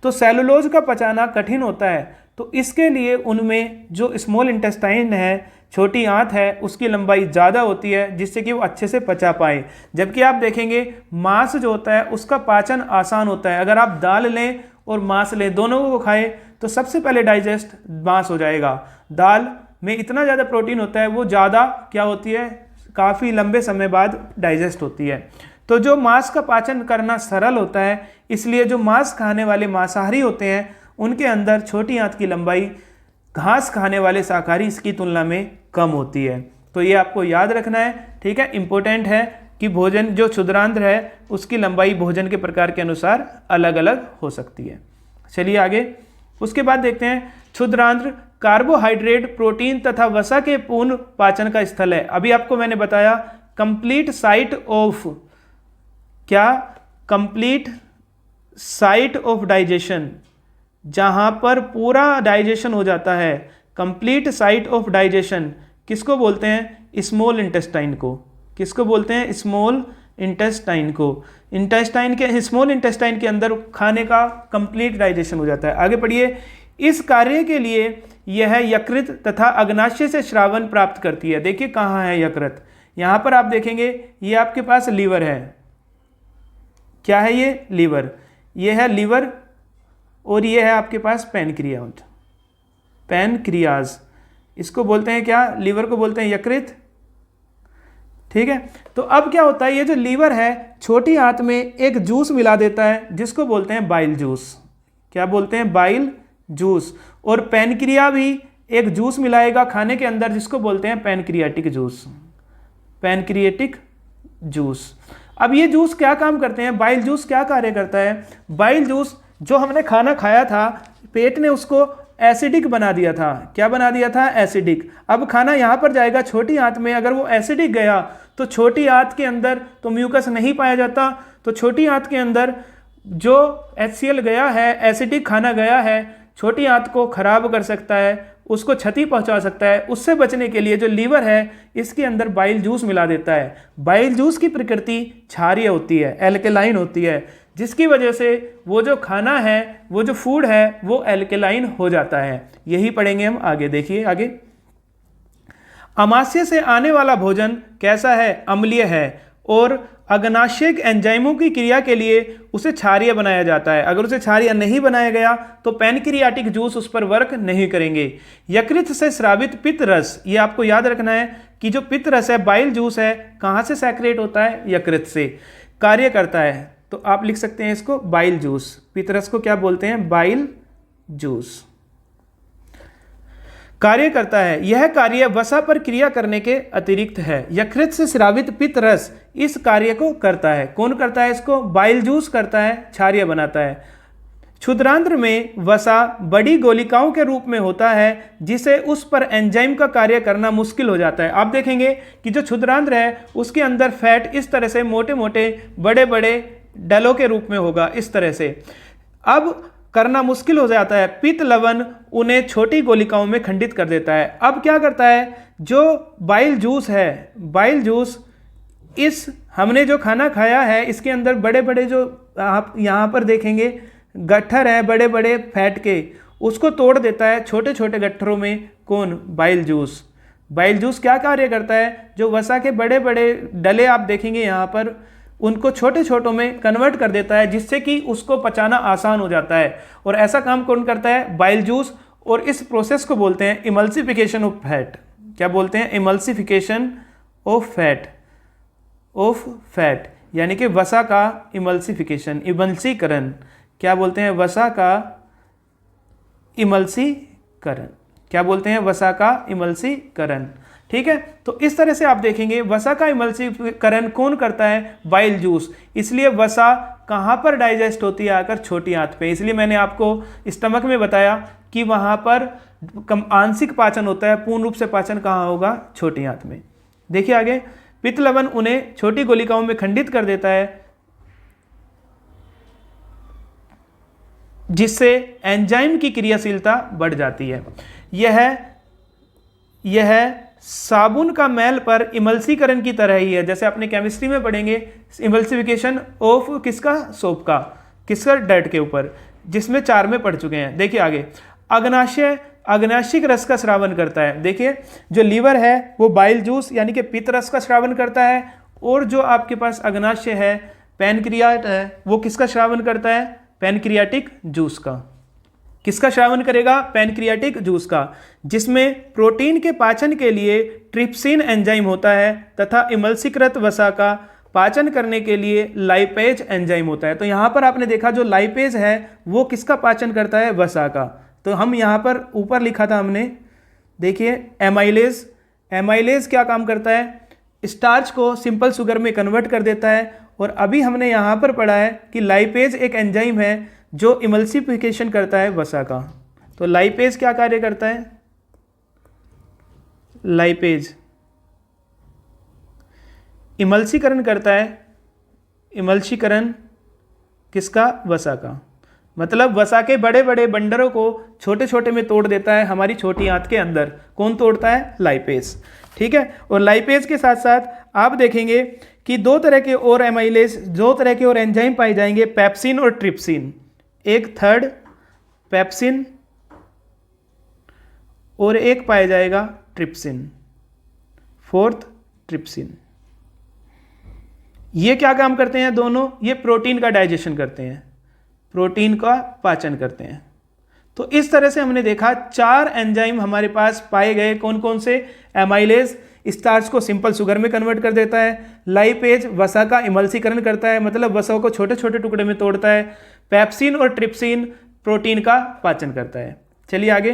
तो सेलुलोज का पचाना कठिन होता है, तो इसके लिए उनमें जो स्मॉल इंटेस्टाइन है, छोटी आंत है, उसकी लंबाई ज़्यादा होती है, जिससे कि वो अच्छे से पचा पाए। जबकि आप देखेंगे मांस जो होता है उसका पाचन आसान होता है। अगर आप दाल लें और मांस लें, दोनों को खाएं तो सबसे पहले डाइजेस्ट मांस हो जाएगा। दाल में इतना ज़्यादा प्रोटीन होता है, वो ज़्यादा क्या होती है, काफ़ी लंबे समय बाद डाइजेस्ट होती है। तो जो मांस का पाचन करना सरल होता है, इसलिए जो मांस खाने वाले मांसाहारी होते हैं उनके अंदर छोटी आंत की लंबाई घास खाने वाले शाकाहारी इसकी तुलना में कम होती है। तो ये आपको याद रखना है। ठीक है, इंपॉर्टेंट है कि भोजन जो क्षुद्रांध्र है उसकी लंबाई भोजन के प्रकार के अनुसार अलग अलग हो सकती है। चलिए आगे, उसके बाद देखते हैं क्षुद्रांध्र कार्बोहाइड्रेट, प्रोटीन तथा वसा के पूर्ण पाचन का स्थल है। अभी आपको मैंने बताया कंप्लीट साइट ऑफ क्या? कंप्लीट साइट ऑफ डाइजेशन, जहाँ पर पूरा डाइजेशन हो जाता है, कंप्लीट साइट ऑफ डाइजेशन किसको बोलते हैं? स्मॉल इंटेस्टाइन को। किसको बोलते हैं? स्मॉल इंटेस्टाइन को। स्मॉल इंटेस्टाइन के अंदर खाने का कंप्लीट डाइजेशन हो जाता है। आगे पढ़िए। इस कार्य के लिए यह यकृत तथा अग्नाशय से श्रावण प्राप्त करती है। देखिए कहाँ है यकृत, यहाँ पर आप देखेंगे ये आपके पास लीवर है। क्या है ये? लीवर। ये है लीवर और ये है आपके पास पैनक्रियाज। पैनक्रियाज इसको बोलते हैं क्या? लीवर को बोलते हैं यकृत। ठीक है। तो अब क्या होता है, ये जो लीवर है छोटी आंत में एक जूस मिला देता है जिसको बोलते हैं बाइल जूस। क्या बोलते हैं? Bile juice. और पैनक्रिया भी एक जूस मिलाएगा खाने के अंदर जिसको बोलते हैं पैनक्रियाटिक जूस। Pancreatic juice. अब ये जूस क्या काम करते हैं? बाइल जूस क्या कार्य करता है? बाइल जूस जो हमने खाना खाया था, पेट ने उसको एसिडिक बना दिया था। क्या बना दिया था? एसिडिक। अब खाना यहाँ पर जाएगा छोटी आंत में, अगर वो एसिडिक गया तो छोटी आंत के अंदर तो म्यूकस नहीं पाया जाता, तो छोटी आंत के अंदर जो HCl गया है, एसिडिक खाना गया है, छोटी आंत को खराब कर सकता है, उसको क्षति पहुंचा सकता है। उससे बचने के लिए जो लीवर है इसके अंदर बाइल जूस मिला देता है। बाइल जूस की प्रकृति क्षारीय होती है, एल्केलाइन होती है, जिसकी वजह से वो जो खाना है, वो जो फूड है, वो एल्केलाइन हो जाता है। यही पढ़ेंगे हम आगे। देखिए आगे। अमाशय से आने वाला भोजन कैसा है? अम्लीय है और अग्नाशयिक एंजाइमों की क्रिया के लिए उसे क्षारीय बनाया जाता है। अगर उसे क्षारीय नहीं बनाया गया तो पैनक्रियाटिक जूस उस पर वर्क नहीं करेंगे। यकृत से स्रावित पित्त रस, ये आपको याद रखना है कि जो पित्त रस है, बाइल जूस है, कहाँ से सेक्रेट होता है? यकृत से कार्य करता है। तो आप लिख सकते हैं इसको बाइल जूस। पित्त रस को क्या बोलते हैं? Bile juice. कार्य करता है। यह कार्य वसा पर क्रिया करने के अतिरिक्त है। यकृत से स्रावित पित्त रस इस कार्य को करता है। कौन करता है इसको? बाइल जूस करता है, क्षारीय बनाता है। क्षुद्रांत्र में वसा बड़ी गोलिकाओं के रूप में होता है जिसे उस पर एंजाइम का कार्य करना मुश्किल हो जाता है। आप देखेंगे कि जो क्षुद्रांत्र है उसके अंदर फैट इस तरह से मोटे मोटे बड़े बड़े डलों के रूप में होगा, इस तरह से। अब करना मुश्किल हो जाता है। पित्त लवण उन्हें छोटी गोलिकाओं में खंडित कर देता है। अब क्या करता है? जो बाइल जूस है, बाइल जूस इस हमने जो खाना खाया है इसके अंदर बड़े बड़े जो आप यहाँ पर देखेंगे गट्ठर हैं बड़े बड़े फैट के, उसको तोड़ देता है छोटे छोटे गट्ठरों में। कौन? Bile juice. बाइल जूस क्या कार्य करता है? जो वसा के बड़े बड़े डले आप देखेंगे यहाँ पर, उनको छोटे छोटों में कन्वर्ट कर देता है जिससे कि उसको पचाना आसान हो जाता है। और ऐसा काम कौन करता है? Bile juice. और इस प्रोसेस को बोलते हैं इमल्सिफिकेशन ऑफ फैट। क्या बोलते हैं? Emulsification of fat. Of fat यानी कि वसा का इमल्सिफिकेशन, इमल्सीकरण। क्या बोलते हैं? वसा का इमल्सीकरण। क्या बोलते हैं? वसा का इमल्सीकरण। ठीक है। तो इस तरह से आप देखेंगे वसा का इमल्सीकरण कौन करता है? Bile juice. इसलिए वसा कहाँ पर डाइजेस्ट होती है? आकर छोटी आंत पे। इसलिए मैंने आपको स्टमक में बताया कि वहाँ पर आंशिक पाचन होता है, पूर्ण रूप से पाचन कहाँ होगा? छोटी आंत में। देखिए आगे। पित्त लवण उन्हें छोटी गोलिकाओं में खंडित कर देता है जिससे एंजाइम की क्रियाशीलता बढ़ जाती है। यह साबुन का मैल पर इमल्सीकरण की तरह ही है। जैसे अपने केमिस्ट्री में पढ़ेंगे इमल्सिफिकेशन ऑफ किसका? सोप का। किसका? डर्ट के ऊपर, जिसमें 4 में पढ़ चुके हैं। देखिए आगे। अग्नाशय अग्नाशिक रस का श्रावण करता है। देखिए जो लीवर है वो बाइल जूस यानी कि पित्त रस का श्रावण करता है, और जो आपके पास अग्नाशय है, पैनक्रियाट है, वो किसका श्रावण करता है? पैनक्रियाटिक जूस का। किसका श्रावण करेगा? पैनक्रियाटिक जूस का, जिसमें प्रोटीन के पाचन के लिए ट्रिप्सिन एंजाइम होता है तथा इमल्सीकृत वसा का पाचन करने के लिए लाइपेज एंजाइम होता है। तो यहाँ पर आपने देखा जो लाइपेज है वो किसका पाचन करता है? वसा का। तो हम यहाँ पर ऊपर लिखा था हमने, देखिए एमाइलेज। एमाइलेज क्या काम करता है? स्टार्च को सिंपल शुगर में कन्वर्ट कर देता है। और अभी हमने यहाँ पर पढ़ा है कि लाइपेज एक एंजाइम है जो इमल्सिफिकेशन करता है वसा का। तो लाइपेज क्या कार्य करता है? लाइपेज इमल्सीकरण करता है, इमल्सीकरण किसका? वसा का। मतलब वसा के बड़े बड़े बंडरों को छोटे छोटे में तोड़ देता है हमारी छोटी आंत के अंदर। कौन तोड़ता है? लाइपेज। ठीक है। और लाइपेज के साथ साथ आप देखेंगे कि दो तरह के और एमाइलेज, दो तरह के और एंजाइम पाए जाएंगे, पेप्सिन और ट्रिप्सिन। एक थर्ड पेप्सिन और एक पाया जाएगा ट्रिप्सिन, फोर्थ ट्रिप्सिन। ये क्या काम करते हैं दोनों? ये प्रोटीन का डाइजेशन करते हैं, प्रोटीन का पाचन करते हैं। तो इस तरह से हमने देखा 4 एंजाइम हमारे पास पाए गए। कौन कौन से? एमाइलेज स्टार्च को सिंपल शुगर में कन्वर्ट कर देता है, लाइपेज वसा का इमल्सीकरण करता है, मतलब वसा को छोटे छोटे टुकड़े में तोड़ता है, पेप्सिन और ट्रिप्सिन प्रोटीन का पाचन करता है। चलिए आगे।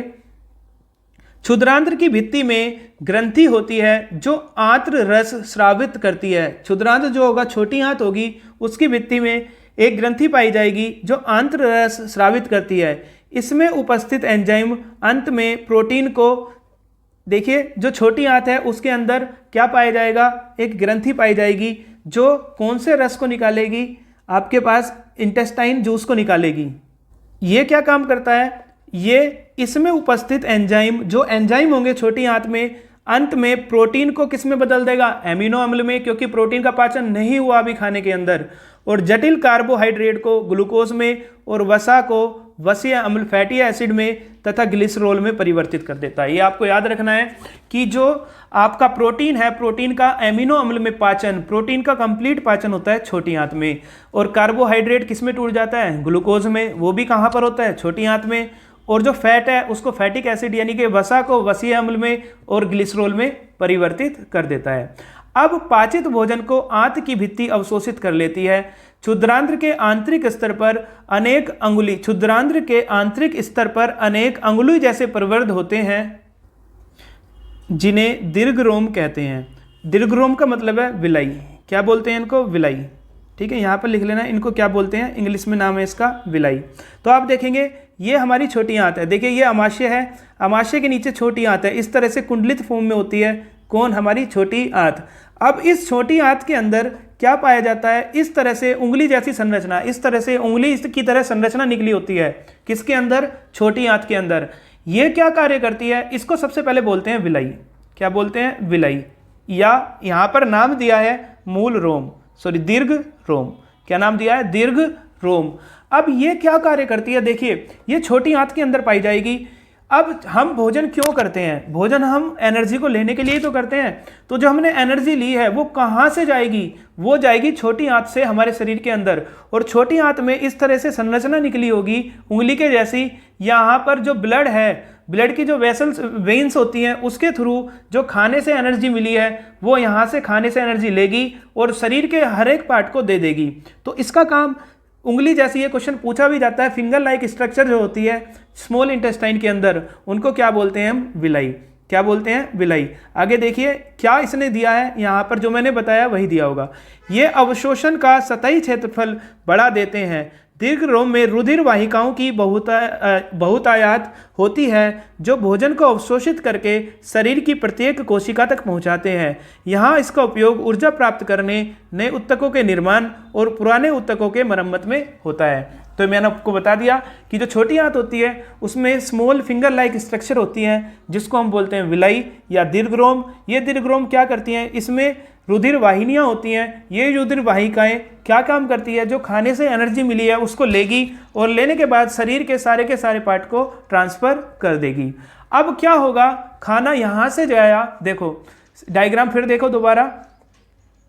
क्षुद्रांत्र की भित्ति में ग्रंथि होती है जो आंत्र रस स्रावित करती है। क्षुद्रांत्र जो होगा, छोटी आंत होगी, उसकी भित्ति में एक ग्रंथि पाई जाएगी जो आंत्र रस स्रावित करती है। इसमें उपस्थित एंजाइम अंत में प्रोटीन को, देखिए जो छोटी आंत है उसके अंदर क्या पाया जाएगा? एक ग्रंथि पाई जाएगी जो कौन से रस को निकालेगी? आपके पास इंटेस्टाइन जूस को निकालेगी। ये क्या काम करता है? ये इसमें उपस्थित एंजाइम, जो एंजाइम होंगे छोटी आंत में, अंत में प्रोटीन को किस में बदल देगा? एमिनो अम्ल में, क्योंकि प्रोटीन का पाचन नहीं हुआ अभी खाने के अंदर। और जटिल कार्बोहाइड्रेट को ग्लूकोज में और वसा को वसीय अम्ल फैटी एसिड में तथा ग्लिसरॉल में परिवर्तित कर देता है। ये आपको याद रखना है कि जो आपका प्रोटीन है, प्रोटीन का एमिनो अम्ल में पाचन, प्रोटीन का कंप्लीट पाचन होता है छोटी आंत में। और कार्बोहाइड्रेट किस में टूट जाता है? ग्लूकोज में। वो भी कहाँ पर होता है? छोटी आंत में। और जो फैट है उसको फैटिक एसिड यानी कि वसा को वसीय अम्ल में और ग्लिसरॉल में परिवर्तित कर देता है। अब पाचित भोजन को आंत की भित्ति अवशोषित कर लेती है। क्षुद्रांत्र के आंतरिक स्तर पर अनेक अंगुली, क्षुद्रांत्र के आंतरिक स्तर पर अनेक अंगुली जैसे प्रवर्ध होते हैं जिन्हें दीर्घरोम कहते हैं। दीर्घरोम का मतलब है विलाई। क्या बोलते हैं इनको? विलाई। ठीक है, यहाँ पर लिख लेना इनको क्या बोलते हैं, इंग्लिश में नाम है इसका विलाई। तो आप देखेंगे ये हमारी छोटी आंत है। देखिए ये अमाशय है, अमाशय के नीचे छोटी आंत है, इस तरह से कुंडलित फॉर्म में होती है। कौन? हमारी छोटी आंत। अब इस छोटी आंत के अंदर क्या पाया जाता है? इस तरह से उंगली जैसी संरचना, इस तरह से उंगली की तरह संरचना निकली होती है। किसके अंदर? छोटी आंत के अंदर। ये क्या कार्य करती है? इसको सबसे पहले बोलते हैं विलाई। क्या बोलते हैं? विलाई। या यहाँ पर नाम दिया है मूल रोम, सॉरी दीर्घ रोम। क्या नाम दिया है? दीर्घ रोम। अब ये क्या कार्य करती है? देखिए ये छोटी आंत के अंदर पाई जाएगी। अब हम भोजन क्यों करते हैं? भोजन हम एनर्जी को लेने के लिए तो करते हैं। तो जो हमने एनर्जी ली है वो कहाँ से जाएगी? वो जाएगी छोटी आंत से हमारे शरीर के अंदर। और छोटी आंत में इस तरह से संरचना निकली होगी उंगली के जैसी। यहाँ पर जो ब्लड है, ब्लड की जो वेसल्स, वेन्स होती हैं, उसके थ्रू जो खाने से एनर्जी मिली है वो यहाँ से खाने से एनर्जी लेगी और शरीर के हर एक पार्ट को दे देगी। तो इसका काम उंगली जैसी, ये क्वेश्चन पूछा भी जाता है, फिंगर लाइक स्ट्रक्चर जो होती है स्मॉल इंटेस्टाइन के अंदर, उनको क्या बोलते हैं हम? विलाई। क्या बोलते हैं? विलाई। आगे देखिए क्या इसने दिया है, यहाँ पर जो मैंने बताया वही दिया होगा। ये अवशोषण का सतही क्षेत्रफल बढ़ा देते हैं। दीर्घ रोम में रुधिर वाहिकाओं की बहुतायात होती है जो भोजन को अवशोषित करके शरीर की प्रत्येक कोशिका तक पहुंचाते हैं। यहाँ इसका उपयोग ऊर्जा प्राप्त करने, नए ऊतकों के निर्माण और पुराने ऊतकों के मरम्मत में होता है। तो मैंने आपको बता दिया कि जो छोटी आंत होती है उसमें स्मॉल फिंगर लाइक स्ट्रक्चर होती हैं जिसको हम बोलते हैं विलाई या दीर्घरोम। ये दीर्घरोम क्या करती हैं? इसमें रुधिर वाहिनियाँ होती हैं। ये रुधिर वाहिकाएं क्या काम करती है? जो खाने से एनर्जी मिली है उसको लेगी और लेने के बाद शरीर के सारे पार्ट को ट्रांसफर कर देगी। अब क्या होगा? खाना यहाँ से जाया, देखो डायग्राम फिर देखो दोबारा।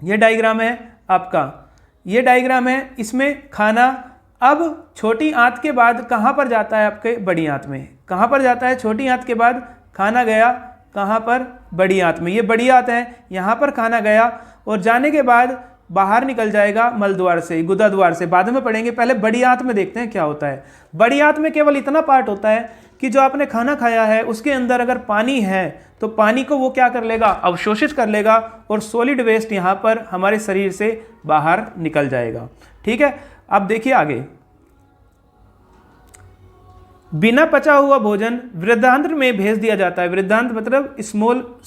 ये डायग्राम है आपका, ये डायग्राम है, इसमें खाना अब छोटी आंत के बाद कहाँ पर जाता है? आपके बड़ी आंत में। कहाँ पर जाता है? छोटी आंत के बाद खाना गया कहाँ पर? बड़ी आंत में। ये बड़ी आंत है, यहाँ पर खाना गया और जाने के बाद बाहर निकल जाएगा मल द्वार से, गुदा द्वार से, बाद में पढ़ेंगे। पहले बड़ी आंत में देखते हैं क्या होता है। बड़ी आंत में केवल इतना पार्ट होता है कि जो आपने खाना खाया है उसके अंदर अगर पानी है तो पानी को वो क्या कर लेगा? अवशोषित कर लेगा और सॉलिड वेस्ट यहाँ पर हमारे शरीर से बाहर निकल जाएगा। ठीक है, अब देखिए आगे। बिना पचा हुआ भोजन वृद्धांत्र में भेज दिया जाता है। वृद्धांत्र मतलब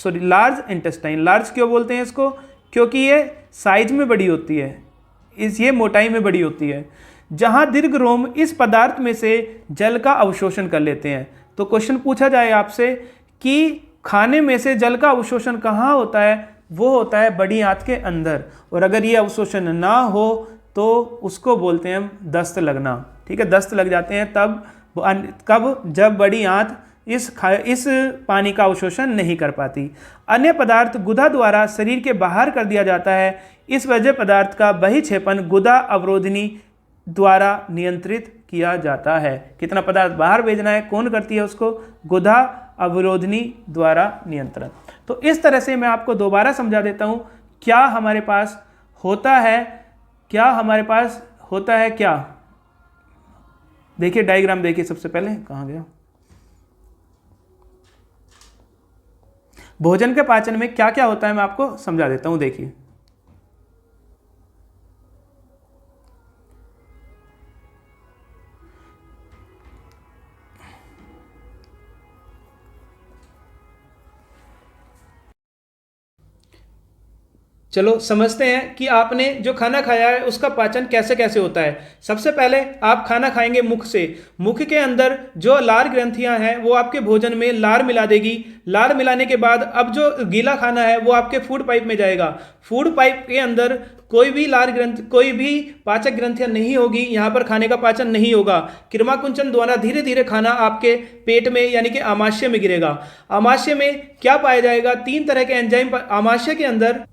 लार्ज इंटेस्टाइन। लार्ज क्यों बोलते हैं इसको? क्योंकि ये साइज में बड़ी होती है, ये मोटाई में बड़ी होती है। जहां दीर्घ रोम इस पदार्थ में से जल का अवशोषण कर लेते हैं। तो क्वेश्चन पूछा जाए आपसे कि खाने में से जल का अवशोषण कहाँ होता है, वो होता है बड़ी आंत के अंदर, और अगर ये अवशोषण ना हो तो उसको बोलते हैं हम दस्त लगना। ठीक है, दस्त लग जाते हैं तब कब, जब बड़ी आंत इस पानी का अवशोषण नहीं कर पाती। अन्य पदार्थ गुदा द्वारा शरीर के बाहर कर दिया जाता है। इस वजह पदार्थ का बहिक्षेपण गुदा अवरोधनी द्वारा नियंत्रित किया जाता है। कितना पदार्थ बाहर भेजना है, कौन करती है उसको, गुदा अवरोधनी द्वारा नियंत्रण। तो इस तरह से मैं आपको दोबारा समझा देता हूँ क्या हमारे पास होता है, क्या देखिए डायग्राम देखिए। सबसे पहले कहाँ गया, भोजन के पाचन में क्या क्या होता है मैं आपको समझा देता हूं। देखिए चलो समझते हैं कि आपने जो खाना खाया है उसका पाचन कैसे कैसे होता है। सबसे पहले आप खाना खाएंगे मुख से। मुख के अंदर जो लार ग्रंथियां हैं वो आपके भोजन में लार मिला देगी। लार मिलाने के बाद अब जो गीला खाना है वो आपके फूड पाइप में जाएगा। फूड पाइप के अंदर कोई भी पाचक ग्रंथियां नहीं होगी, यहाँ पर खाने का पाचन नहीं होगा। किरमा-कुंचन द्वारा धीरे धीरे खाना आपके पेट में यानी कि आमाशय में गिरेगा। आमाशय में क्या पाया जाएगा, 3 तरह के एंजाइम आमाशय के अंदर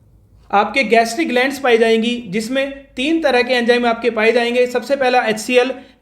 आपके गैस्ट्रिक ग्लैंड्स पाई जाएंगी, जिसमें 3 तरह के एंजाइम आपके पाए जाएंगे। सबसे पहला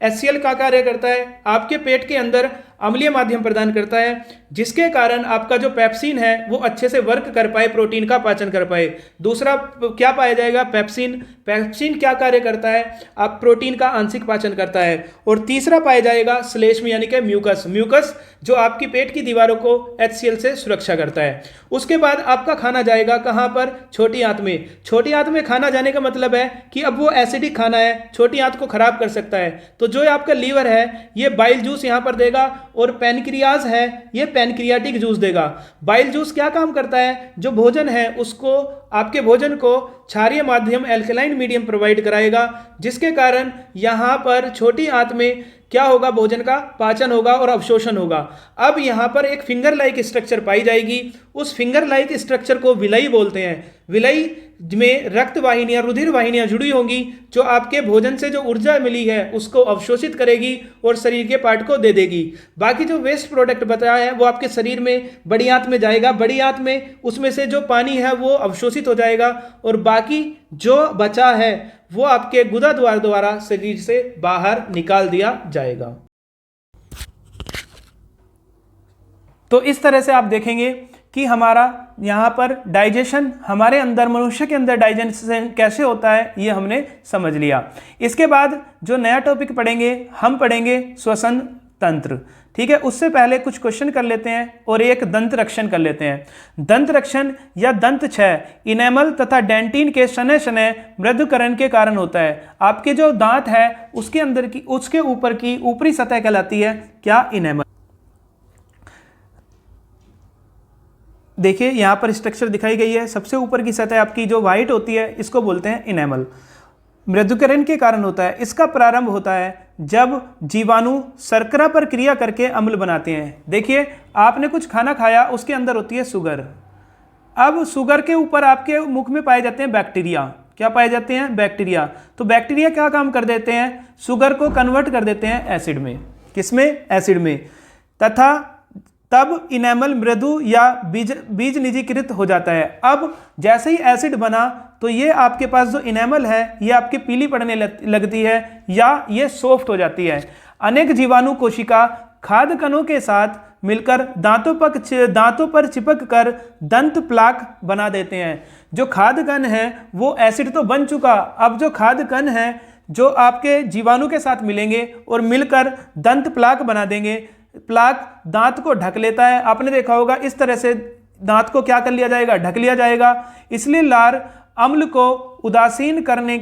HCl का कार्य करता है, आपके पेट के अंदर अम्लीय माध्यम प्रदान करता है, जिसके कारण आपका जो पेप्सिन है वो अच्छे से वर्क कर पाए, प्रोटीन का पाचन कर पाए। दूसरा क्या पाया जाएगा, पेप्सिन क्या कार्य करता है, आप प्रोटीन का आंशिक पाचन करता है। और तीसरा पाया जाएगा श्लेष्म यानी कि म्यूकस जो आपकी पेट की दीवारों को HCl से सुरक्षा करता है। उसके बाद आपका खाना जाएगा कहाँ पर, छोटी आंत में। छोटी आंत में खाना जाने का मतलब है कि अब वो एसिडिक खाना है, छोटी आंत को खराब कर सकता है। तो जो आपका लीवर है ये बाइल जूस यहाँ पर देगा, और पैनक्रियाज है ये पैनक्रियाटिक जूस देगा। बाइल जूस क्या काम करता है, जो भोजन है उसको, आपके भोजन को क्षारीय माध्यम एल्कलाइन मीडियम प्रोवाइड कराएगा, जिसके कारण यहाँ पर छोटी आंत में क्या होगा, भोजन का पाचन होगा और अवशोषण होगा। अब यहाँ पर एक फिंगर लाइक स्ट्रक्चर पाई जाएगी, उस फिंगर लाइक स्ट्रक्चर को विलयी बोलते हैं। विलयी में रक्त वाहिनियां, रुधिर वाहिनियां जुड़ी होंगी, जो आपके भोजन से जो ऊर्जा मिली है उसको अवशोषित करेगी और शरीर के पार्ट को दे देगी। बाकी जो वेस्ट प्रोडक्ट बताया है वो आपके शरीर में बड़ी आंत में जाएगा। बड़ी आंत में उसमें से जो पानी है वो अवशोषित हो जाएगा, और बाकी जो बचा है वो आपके गुदा द्वारा शरीर से बाहर निकाल दिया जाएगा। तो इस तरह से आप देखेंगे कि हमारा यहाँ पर डाइजेशन, हमारे अंदर, मनुष्य के अंदर डाइजेशन कैसे होता है ये हमने समझ लिया। इसके बाद जो नया टॉपिक पढ़ेंगे, हम पढ़ेंगे श्वसन तंत्र। ठीक है, उससे पहले कुछ क्वेश्चन कर लेते हैं और एक दंत रक्षण कर लेते हैं। दंत रक्षण या दंत क्षय इनेमल तथा डेंटिन के शनय शनय मृदुकरण के कारण होता है। आपके जो दांत है उसके अंदर की, उसके ऊपर की ऊपरी सतह कहलाती है क्या, इनेमल। देखिए यहाँ पर स्ट्रक्चर दिखाई गई है। सबसे ऊपर की सतह आपकी जो व्हाइट होती है इसको बोलते हैं इनेमल। मृदुकरण के कारण होता है। इसका प्रारंभ होता है जब जीवाणु शर्करा पर क्रिया करके अम्ल बनाते हैं। देखिए आपने कुछ खाना खाया, उसके अंदर होती है शुगर। अब शुगर के ऊपर आपके मुख में पाए जाते हैं बैक्टीरिया। क्या पाए जाते हैं, बैक्टीरिया। तो बैक्टीरिया क्या काम कर देते हैं, शुगर को कन्वर्ट कर देते हैं एसिड में। किसमें, एसिड में। तथा तब इनेमल मृदु या बीज निजीकृत हो जाता है। अब जैसे ही एसिड बना तो ये आपके पास जो इनेमल है ये आपके पीली पड़ने लगती है या ये सॉफ्ट हो जाती है। अनेक जीवाणु कोशिका खाद्य कणों के साथ मिलकर दांतों पर चिपक कर दंत प्लाक बना देते हैं। जो खाद्य कण है वो एसिड तो बन चुका, अब जो खाद्य कण है जो आपके जीवाणु के साथ मिलेंगे और मिलकर दंत प्लाक बना देंगे। प्लाक दांत को ढक लेता है। आपने देखा होगा इस तरह से दांत को क्या कर लिया जाएगा, ढक लिया जाएगा। इसलिए लार अम्ल को उदासीन करने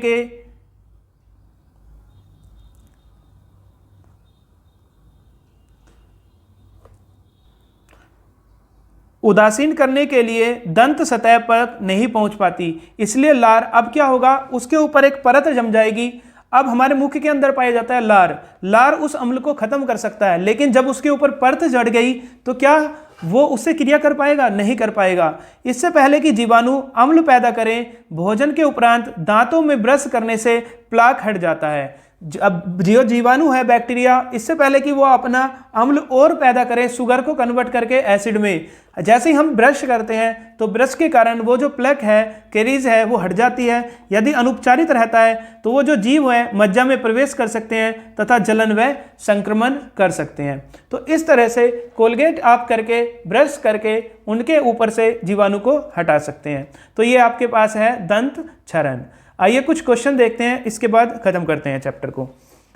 के लिए दंत सतह पर नहीं पहुंच पाती। इसलिए लार अब क्या होगा, उसके ऊपर एक परत जम जाएगी। अब हमारे मुख के अंदर पाया जाता है लार। लार उस अम्ल को खत्म कर सकता है, लेकिन जब उसके ऊपर परत जड़ गई तो क्या वो उससे क्रिया कर पाएगा? नहीं कर पाएगा। इससे पहले कि जीवाणु अम्ल पैदा करें, भोजन के उपरांत दांतों में ब्रश करने से प्लाक हट जाता है। अब जो जीवाणु है बैक्टीरिया, इससे पहले कि वो अपना अम्ल और पैदा करे, शुगर को कन्वर्ट करके एसिड में, जैसे ही हम ब्रश करते हैं तो ब्रश के कारण वो जो प्लक है, कैरीज है, वो हट जाती है। यदि अनुपचारित रहता है तो वो जो जीव है मज्जा में प्रवेश कर सकते हैं तथा जलन व संक्रमण कर सकते हैं। तो इस तरह से कोलगेट आप करके, ब्रश करके उनके ऊपर से जीवाणु को हटा सकते हैं। तो ये आपके पास है दंत क्षरण। आइए कुछ क्वेश्चन देखते हैं, इसके बाद खत्म करते हैं चैप्टर को।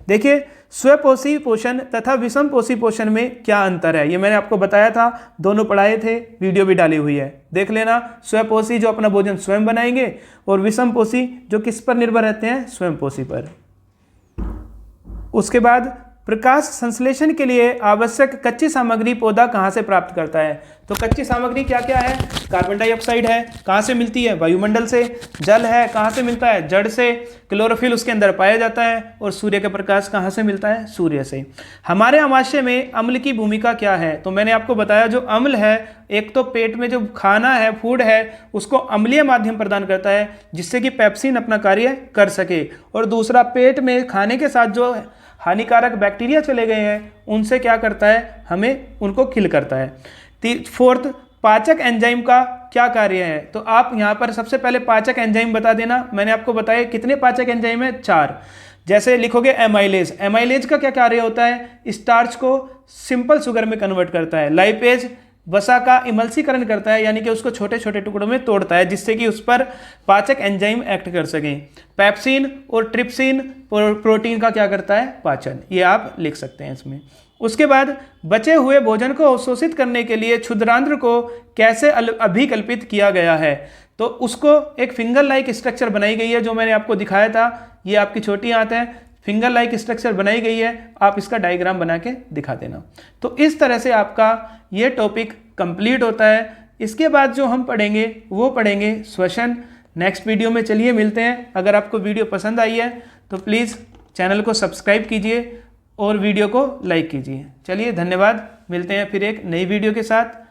देखिए, स्वपोषी पोषण तथा विषम पोषी पोषण में क्या अंतर है, ये मैंने आपको बताया था, दोनों पढ़ाए थे, वीडियो भी डाली हुई है, देख लेना। स्वपोषी जो अपना भोजन स्वयं बनाएंगे, और विषम पोषी जो किस पर निर्भर रहते हैं? स्वयं पोषी पर। उसके बाद प्रकाश संश्लेषण के लिए आवश्यक कच्ची सामग्री पौधा कहाँ से प्राप्त करता है? तो कच्ची सामग्री क्या क्या है? कार्बन डाइऑक्साइड है, कहाँ से मिलती है? वायुमंडल से। जल है, कहाँ से मिलता है? जड़ से। क्लोरोफिल उसके अंदर पाया जाता है। और सूर्य का प्रकाश कहाँ से मिलता है? सूर्य से। हमारे आमाशय में अम्ल की भूमिका क्या है? तो मैंने आपको बताया, जो अम्ल है, एक तो पेट में जो खाना है, फूड है, उसको अम्लीय माध्यम प्रदान करता है जिससे कि पेप्सिन अपना कार्य कर सके, और दूसरा पेट में खाने के साथ जो हानिकारक बैक्टीरिया चले गए हैं उनसे क्या करता है? हमें उनको किल करता है। फोर्थ, पाचक एंजाइम का क्या कार्य है? तो आप यहाँ पर सबसे पहले पाचक एंजाइम बता देना। मैंने आपको बताया कितने पाचक एंजाइम है? 4। जैसे लिखोगे एमाइलेज। एमाइलेज का क्या कार्य होता है? स्टार्च को सिंपल शुगर में कन्वर्ट करता है। लाइपेज वसा का इमल्सीकरण करता है, यानी कि उसको छोटे छोटे टुकड़ों में तोड़ता है जिससे कि उस पर पाचक एंजाइम एक्ट कर सकें। पेप्सिन और ट्रिप्सिन प्रोटीन का क्या करता है? पाचन। ये आप लिख सकते हैं इसमें। उसके बाद बचे हुए भोजन को अवशोषित करने के लिए क्षुद्रांत्र को कैसे अभिकल्पित किया गया है? तो उसको एक फिंगर लाइक स्ट्रक्चर बनाई गई है, जो मैंने आपको दिखाया था। ये आपकी छोटी आंत है, फिंगर लाइक स्ट्रक्चर बनाई गई है, आप इसका डायग्राम बना के दिखा देना। तो इस तरह से आपका ये टॉपिक कंप्लीट होता है। इसके बाद जो हम पढ़ेंगे वो पढ़ेंगे श्वसन, नेक्स्ट वीडियो में। चलिए मिलते हैं। अगर आपको वीडियो पसंद आई है तो प्लीज़ चैनल को सब्सक्राइब कीजिए और वीडियो को लाइक कीजिए। चलिए, धन्यवाद। मिलते हैं फिर एक नई वीडियो के साथ।